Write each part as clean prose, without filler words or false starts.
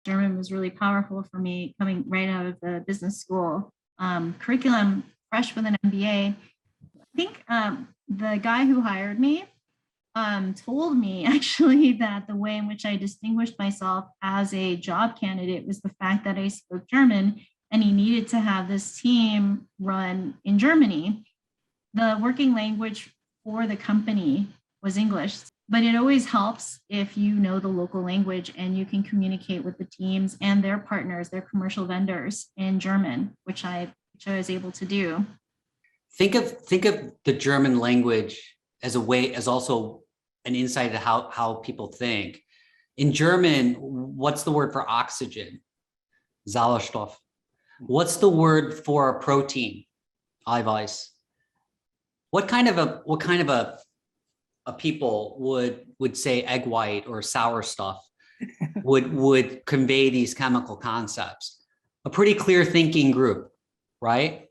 German was really powerful for me coming right out of the business school curriculum, fresh with an MBA. I think the guy who hired me told me actually that the way in which I distinguished myself as a job candidate was the fact that I spoke German, and he needed to have this team run in Germany. The working language for the company was English, but it always helps if you know the local language and you can communicate with the teams and their partners, their commercial vendors in German, which I was able to do. Think of the German language as a way, as also an insight to how people think. In German, what's the word for oxygen? Sauerstoff. What's the word for a protein? Eiweiß. What kind of a people would say egg white or sour stuff would convey these chemical concepts? A pretty clear thinking group, right?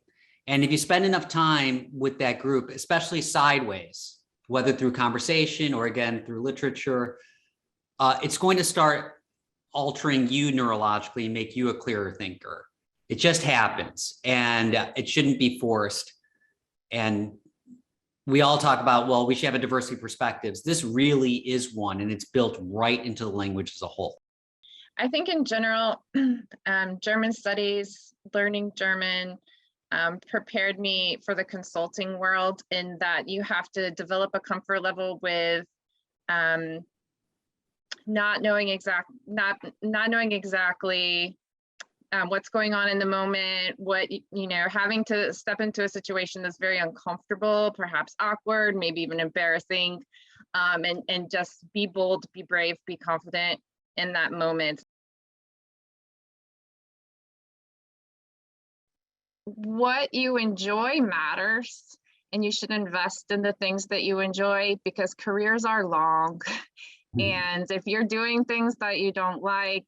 And if you spend enough time with that group, especially sideways, whether through conversation or again through literature, it's going to start altering you neurologically and make you a clearer thinker. It just happens, and it shouldn't be forced. And we all talk about, well, we should have a diversity of perspectives. This really is one, and it's built right into the language as a whole. I think in general, German studies, learning German, prepared me for the consulting world, in that you have to develop a comfort level with not knowing exactly what's going on in the moment, having to step into a situation that's very uncomfortable, perhaps awkward, maybe even embarrassing, and just be bold, be brave, be confident in that moment. What you enjoy matters, and you should invest in the things that you enjoy, because careers are long. And if you're doing things that you don't like,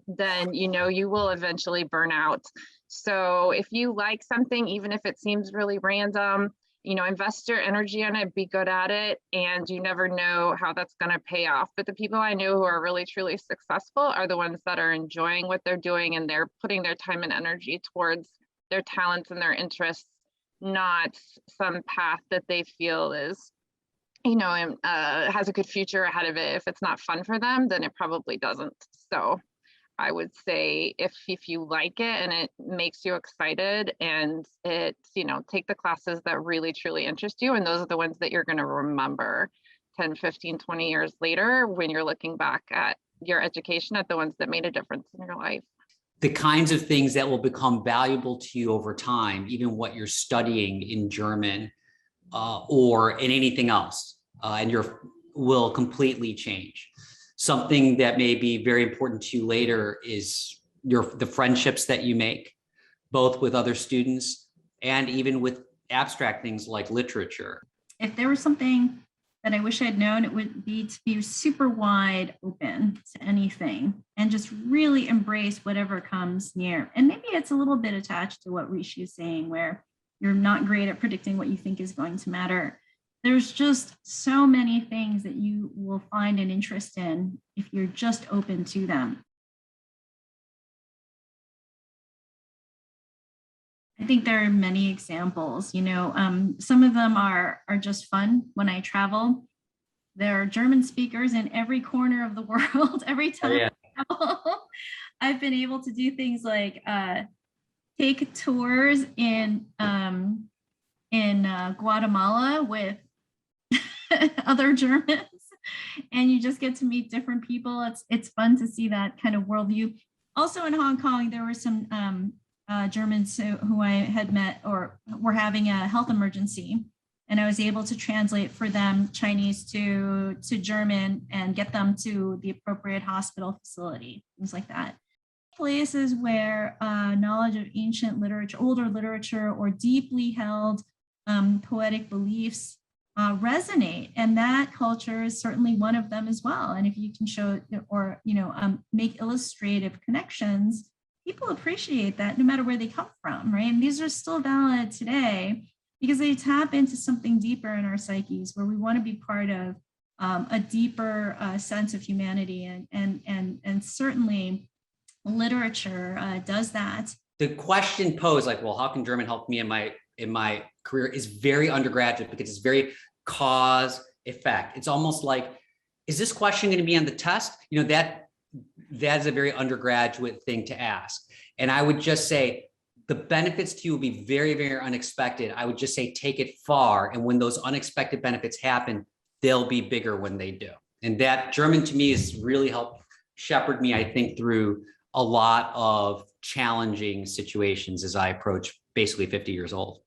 then you will eventually burn out. So if you like something, even if it seems really random, invest your energy in it, be good at it, and you never know how that's going to pay off. But the people I know who are really, truly successful are the ones that are enjoying what they're doing, and they're putting their time and energy towards their talents and their interests, not some path that they feel is has a good future ahead of it. If it's not fun for them, then it probably doesn't. So I would say if you like it and it makes you excited, and it's, take the classes that really, truly interest you. And those are the ones that you're going to remember 10, 15, 20 years later when you're looking back at your education, at the ones that made a difference in your life. The kinds of things that will become valuable to you over time, even what you're studying in German or in anything else, and will completely change. Something that may be very important to you later is the friendships that you make, both with other students and even with abstract things like literature. If there was something that I wish I'd known, it would be to be super wide open to anything and just really embrace whatever comes near. And maybe it's a little bit attached to what Rishi is saying, where you're not great at predicting what you think is going to matter. There's just so many things that you will find an interest in if you're just open to them. I think there are many examples, some of them are just fun. When I travel, there are German speakers in every corner of the world. Every time I travel, I've been able to do things like take tours in Guatemala with other Germans, and you just get to meet different people. It's fun to see that kind of worldview. Also in Hong Kong, there were some Germans who I had met or were having a health emergency, and I was able to translate for them Chinese to German and get them to the appropriate hospital facility, things like that. Places where knowledge of ancient literature, older literature, or deeply held poetic beliefs resonate, and that culture is certainly one of them as well. And if you can show or make illustrative connections, people appreciate that no matter where they come from, right? And these are still valid today because they tap into something deeper in our psyches, where we want to be part of a deeper sense of humanity, and certainly literature does that. The question posed, like, well, how can German help me in my career, is very undergraduate, because it's very cause effect. It's almost like, is this question going to be on the test? You know, that is a very undergraduate thing to ask. And I would just say the benefits to you will be very, very unexpected. I would just say take it far. And when those unexpected benefits happen, they'll be bigger when they do. And that German to me has really helped shepherd me, I think, through a lot of challenging situations as I approach basically 50 years old.